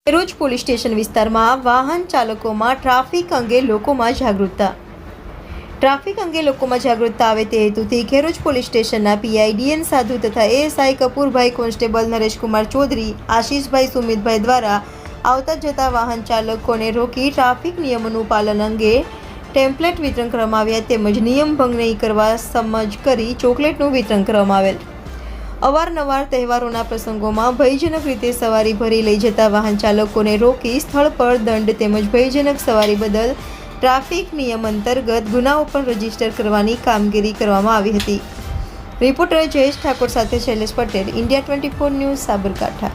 Kheroj police station વિસ્તારમાં વાહન ચાલકોમાં traffic અંગે લોકોમાં જાગૃતતા આવે તે હેતુથી ખેરોજ પોલીસ સ્ટેશનના પીઆઈ ડીએન સાધુ તથા એએસઆઈ કપૂરભાઈ, કોન્સ્ટેબલ નરેશકુમાર ચૌધરી, આશીષભાઈ સુમિતભાઈ દ્વારા આવતા જતા વાહન ચાલકોને રોકી ટ્રાફિક નિયમોનું પાલન અંગે ટેમ્પલેટ વિતરણ કરવામાં આવ્યા તેમજ નિયમ ભંગ નહીં કરવા સમજ કરી ચોકલેટનું વિતરણ કરવામાં આવેલ। અવારનવાર તહેવારોના પ્રસંગોમાં ભયજનક રીતે સવારી ભરી લઈ જતા વાહન ચાલકોને રોકી સ્થળ પર દંડ તેમજ ભયજનક સવારી બદલ ટ્રાફિક નિયમ અંતર્ગત ગુનાઓ પણ રજીસ્ટર કરવાની કામગીરી કરવામાં આવી હતી। રિપોર્ટર જયેશ ઠાકોર સાથે શૈલેષ પટેલ, ઇન્ડિયા 24 ન્યૂઝ, સાબરકાંઠા।